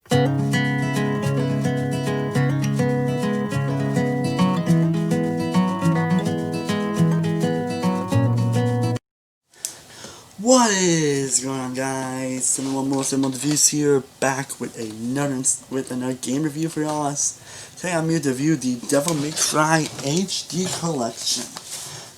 What is going on, guys? Someone more views here, back with another game review for y'all. Today I'm here to review the Devil May Cry HD Collection.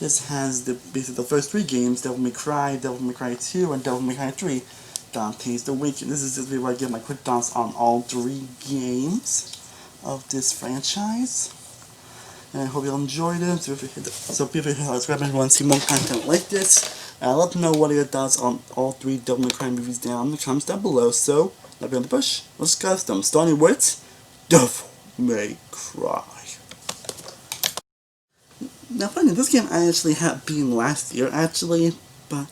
This has basically the first three games: Devil May Cry 2, and Devil May Cry 3. Dante's the Awakening. This is just where I give my quick thoughts on all three games of this franchise. And I hope you all enjoyed it. So be sure to hit the subscribe if you want to see more content like this. And I'd love to know what are your thoughts on all three Devil May Cry movies down in the comments down below. So, let me on the push. Let's discuss them. Starting with Devil May Cry. Now, funny, this game I actually had beaten last year, but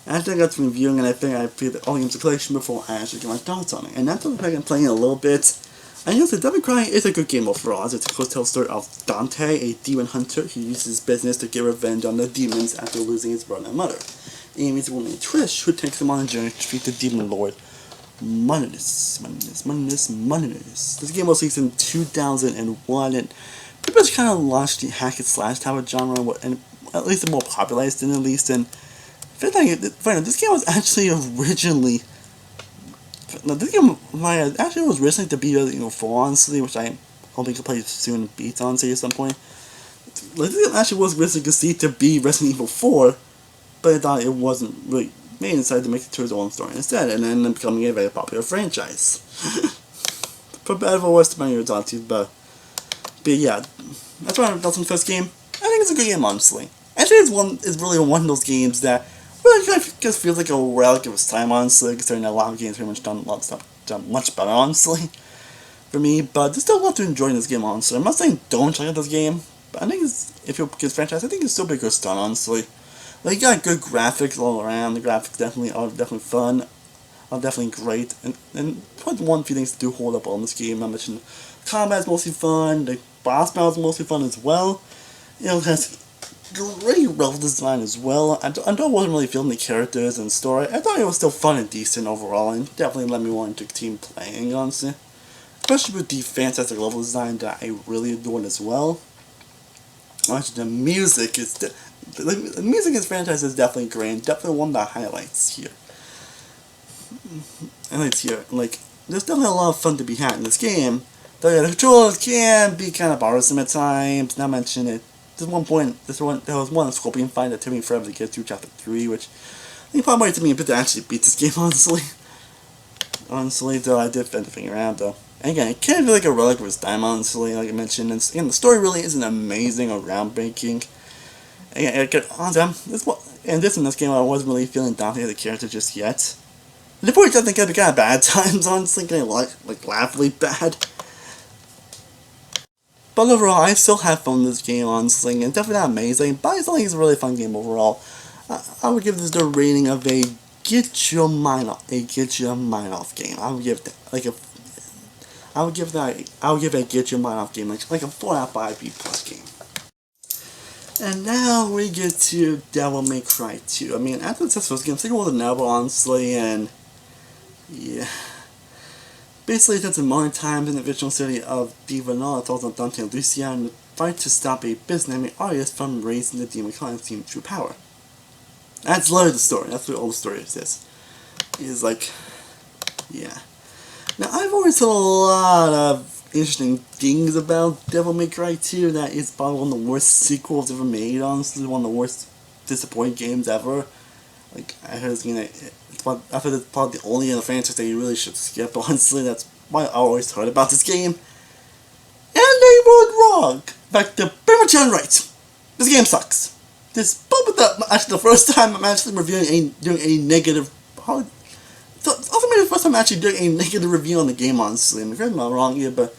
after I got to reviewing it, I think I played all games of the collection before I actually get my thoughts on it. And after I can playing it a little bit, I know that Devil May Cry is a good game overall, as it's a close tale story of Dante, a demon hunter who uses his business to get revenge on the demons after losing his brother and mother. And meets a woman named Trish, who takes him on a journey to defeat the demon lord Moninus. This game was released in 2001 and pretty much kind of launched the hack and slash type of genre, and at least the more popularized than at least. And I feel like this game was actually originally. Now, this game actually was originally to be Resident Evil 4, honestly, which I hope we can play soon beats on, say, at some point. This game actually was originally conceived to be Resident Evil 4, but I thought it wasn't really made and decided to make it to its own story instead, and then becoming a very popular franchise. For better or worse, depending on your thoughts, but yeah, that's why I thought on the first game. I think it's a good game, honestly. Actually, it's really one of those games that really kind of just feels like a relic of its time, honestly, considering a lot of games pretty much done a lot of stuff done much better, honestly, for me. But there's still a lot to enjoy in this game, honestly. I'm not saying don't check out this game, but I think if you're a kid's franchise, I think it's still a good start, honestly. Like, you got good graphics all around. The graphics are definitely fun, are definitely great, and probably one few things to do hold up on this game. I mentioned combat's mostly fun, the boss battle's mostly fun as well. You know, it has great level design as well. I wasn't really feeling the characters and story. I thought it was still fun and decent overall, and definitely let me want to continue playing, honestly. Especially with the fantastic level design that I really adored as well. Actually, the music is the music in this franchise is definitely great. Definitely one of the highlights here. Like, there's definitely a lot of fun to be had in this game. Though the controls can be kind of bothersome at times. Not mention it. There was one Scorpion fight that took me forever to get through Chapter 3, which I think probably took me a bit to actually beat this game, honestly. Though I did fend the thing around, though. And again, it can't be like a relic of its time, honestly, like I mentioned. And again, the story really isn't amazing or groundbreaking. Again, in this game, I wasn't really feeling Dante as a character just yet. And the point doesn't get kind of bad at times, honestly, getting like laughably bad. But overall, I still have fun with this game, honestly, and definitely not amazing, but I still think it's a really fun game overall. I would give this the rating of a get your mind off game. I would give it a get your mind off game, like a 4 out of 5 B+ game. And now we get to Devil May Cry 2. I mean, after this first game, sequel was inevitable, honestly, and yeah. Basically, it's in modern times in the fictional city of Divanall, it tells on Dante and Lucia in the fight to stop a businessman Arius from raising the demon clan team to power. That's literally the story. That's what all the story is. It's like, yeah. Now, I've always heard a lot of interesting things about Devil May Cry 2. That is probably one of the worst sequels ever made, honestly. One of the worst disappointing games ever. Like, I heard it's probably the only in the franchise that you really should skip, honestly. That's why I always heard about this game. And they were wrong! In fact, they're pretty much right. This game sucks. Actually, the first time I'm actually doing a negative... So, it's also maybe the first time I'm actually doing a negative review on the game, honestly. I'm afraid I'm not wrong here, but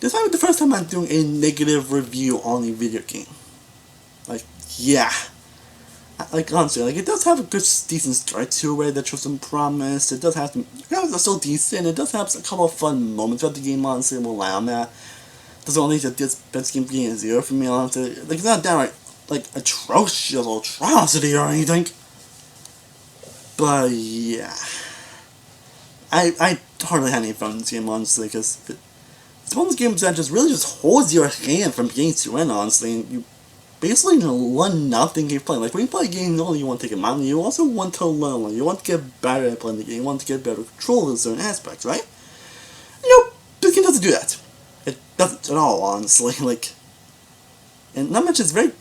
this might be the first time I'm doing a negative review on a video game. Like, yeah. Like, honestly, like, it does have a good, decent start to it that shows some promise. It does have some, it's still decent. It does have a couple of fun moments throughout the game, honestly. We'll allow that. Doesn't only that this best game being a 0 for me, honestly. Like, it's not downright, like, atrocity or anything. But, yeah. I hardly had any fun in this game, honestly, because it's one of those games that just really just holds your hand from beginning to end, honestly, and you basically learn nothing you're playing. Like, when you play a game, not only you want to take a mountain, you also want to learn, like, you want to get better at playing the game, you want to get better control of certain aspects, right? Nope, this game doesn't do that. It doesn't at all, honestly, like, and not much is very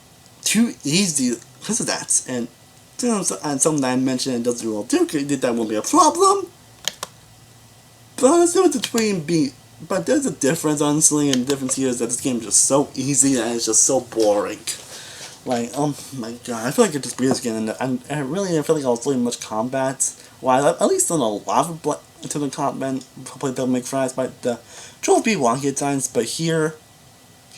too easy because of that, and something that I mentioned it doesn't do well too, that won't be a problem, but it's not between being. But there's a difference, honestly, and the difference here is that this game is just so easy and it's just so boring. Like, oh my god, I feel like it just breathes again, and I really didn't feel like I was doing much combat. Well, at least done a lot of into the combat, probably Devil May Cry, but the controls be wonky at times, but here,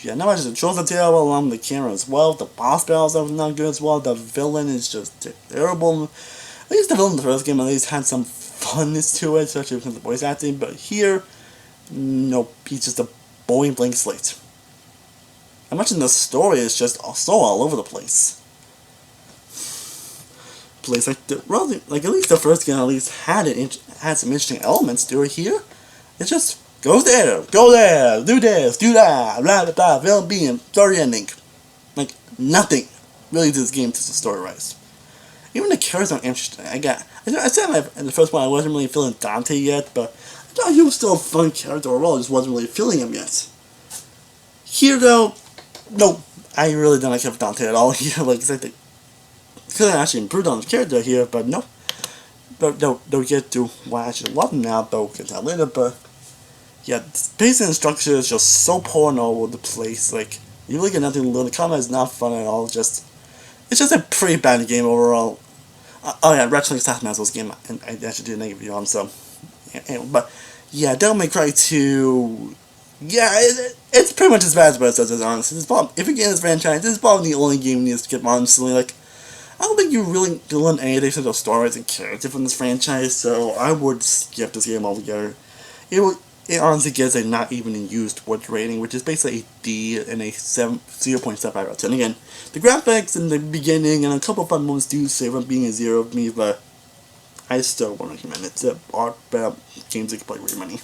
yeah, not much. The controls are terrible, along with the camera as well, the boss battles are not good as well, the villain is just terrible. At least the villain in the first game at least had some funness to it, especially because of the voice acting, but here, nope, he's just a boring blank slate. I mentioned the story is just so all over the place. Like at least the first game at least had some interesting elements to it. Here, it just go there, do this, do that, blah blah blah, villain being, story ending. Like nothing really to this game to the story wise. Even the characters aren't interesting. I said in the first one I wasn't really feeling Dante yet, but I thought he was still a fun character overall. I just wasn't really feeling him yet. Here though, nope, I really don't like Dante at all here. Like I think could have actually improved on his character here, but no. But don't get to why I actually love him now, but we'll get to that later. But yeah, the pacing and structure is just so poor and all over the place. Like you really get nothing to learn. The combat is not fun at all. It's just a pretty bad game overall. Oh yeah, Ratchet & Clank Master's game, and I actually did a negative review on, so anyway, but yeah, Devil May Cry 2. Yeah, it's pretty much as bad as what it says, honestly. If you get this franchise, this is probably the only game you need to skip, honestly. Like, I don't think you really learn anything from the stories and character from this franchise, so I would skip this game altogether. It honestly gets a not even used word rating, which is basically a D and a 0.75 out of 10. Again, the graphics in the beginning and a couple of fun moments do save from being a 0 of me, but I still won't recommend it. There are better games you can play with your money.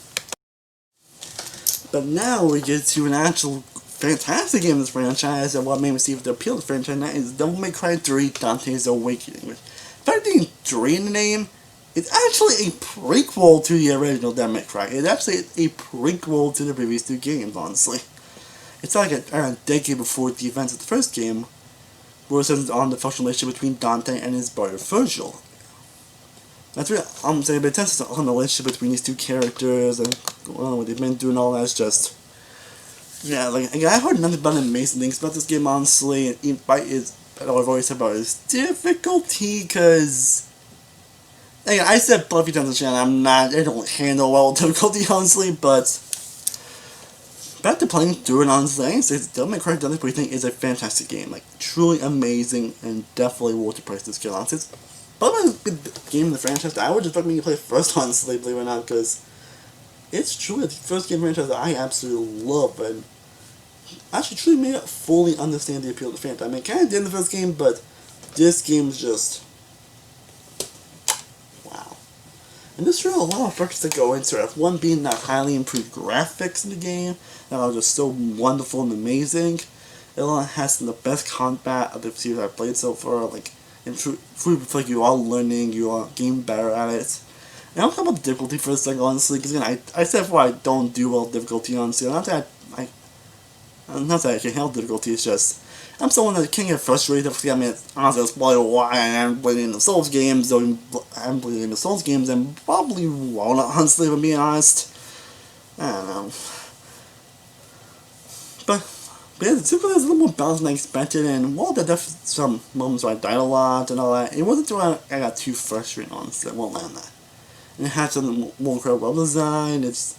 But now we get to an actual fantastic game in this franchise, and what made me see if the appeal of the franchise, and that is Devil May Cry 3 Dante's Awakening. With fact being 3 in the name, it's actually a prequel to the original Devil May Cry. It's actually a prequel to the previous two games, honestly. It's like a decade before the events of the first game, where it centers on the functional relationship between Dante and his brother Virgil. That's really, I'm saying, but it tends on the relationship between these two characters and what they've been doing, all that's just, yeah, like, I heard nothing but amazing things about this game, honestly, and despite all I've always said about its difficulty, because, again, I said a few times on the channel, I don't handle well difficulty, honestly, but back to playing through it, honestly, I can say Devil May Cry Dante's Awakening is a fantastic game, like, truly amazing, and definitely worth the price to scale, honestly. It's probably a good game in the franchise. I would just recommend you play first, honestly, believe it or not, because it's truly the first game franchise that I absolutely love, and actually truly made it fully understand the appeal of the franchise. I mean, kind of did in the first game, but this game's just wow. And there's really a lot of factors that go into it. One being that highly improved graphics in the game that are just so wonderful and amazing. It has some of the best combat of the series I've played so far. Like, and like you are learning, you are getting better at it. And I'll talk about the difficulty for a second, honestly, because again, I said before I don't do well with difficulty, honestly. Not that I can handle difficulty, it's just I'm someone that can get frustrated. I mean, honestly, that's probably why I am playing the Souls games, though I'm playing the Souls games, and probably won't, honestly, if I'm being honest. I don't know. But yeah, the difficulty is a little more balanced than I expected, and while there definitely some moments where I died a lot and all that, it wasn't until I got too frustrated, honestly. I won't lie on that. And it had some more incredible level design. It's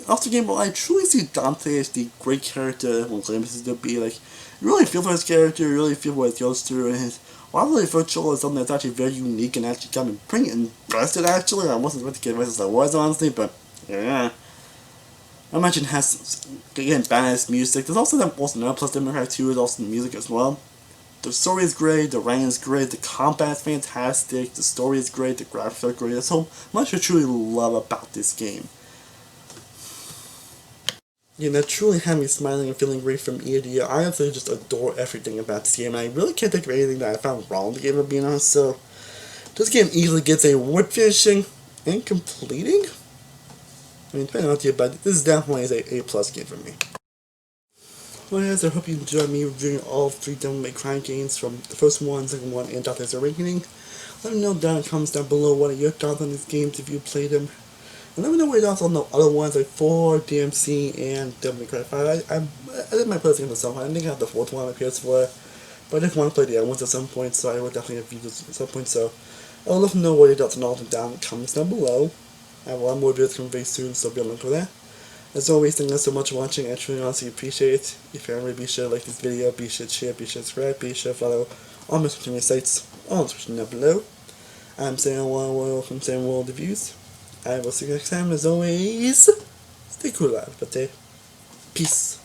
after game, I truly see Dante as the great character when claims to be. Like, you really feel for his character, you really feel what it goes through, and his rivalry virtual is something that's actually very unique and actually got me pretty interested, actually. I wasn't ready to get invested as I was, honestly, but yeah. I mentioned has, again, badass music. There's also that also another plus Devil May Cry 2 is also the music as well. The story is great, the writing is great, the combat is fantastic, the story is great, the graphics are great. There's so much I truly love about this game. Yeah, that truly had me smiling and feeling great from ear to ear. I absolutely just adore everything about this game. I really can't think of anything that I found wrong with the game, if I'm being honest. So, this game easily gets a wood finishing and completing. I mean, depending on what you, but this is definitely a plus game for me. Well, guys, I hope you enjoyed me reviewing all 3 Devil May Cry games from the first one, second one, and Dante's Awakening. Let me know down in the comments down below what are your thoughts on these games if you played them. And let me know what your thoughts on the other ones like 4, DMC, and Devil May Cry 5. I did my play against myself. I think I have the 4th one on my PS4, but I just want to play the other ones at some point, so I will definitely have videos at some point. So I'll let me know what your thoughts on all of them down in the comments down below. I have a lot more videos coming very soon, so be on the lookout for that. As always, thank you guys so much for watching. I truly honestly appreciate it. If you're be sure to like this video, be sure to share, be sure to subscribe, be sure to follow all my social media sites, all in the description down below. I'm Sam World from Sam World Reviews. I will see you next time. As always, stay cool, Dante. Peace.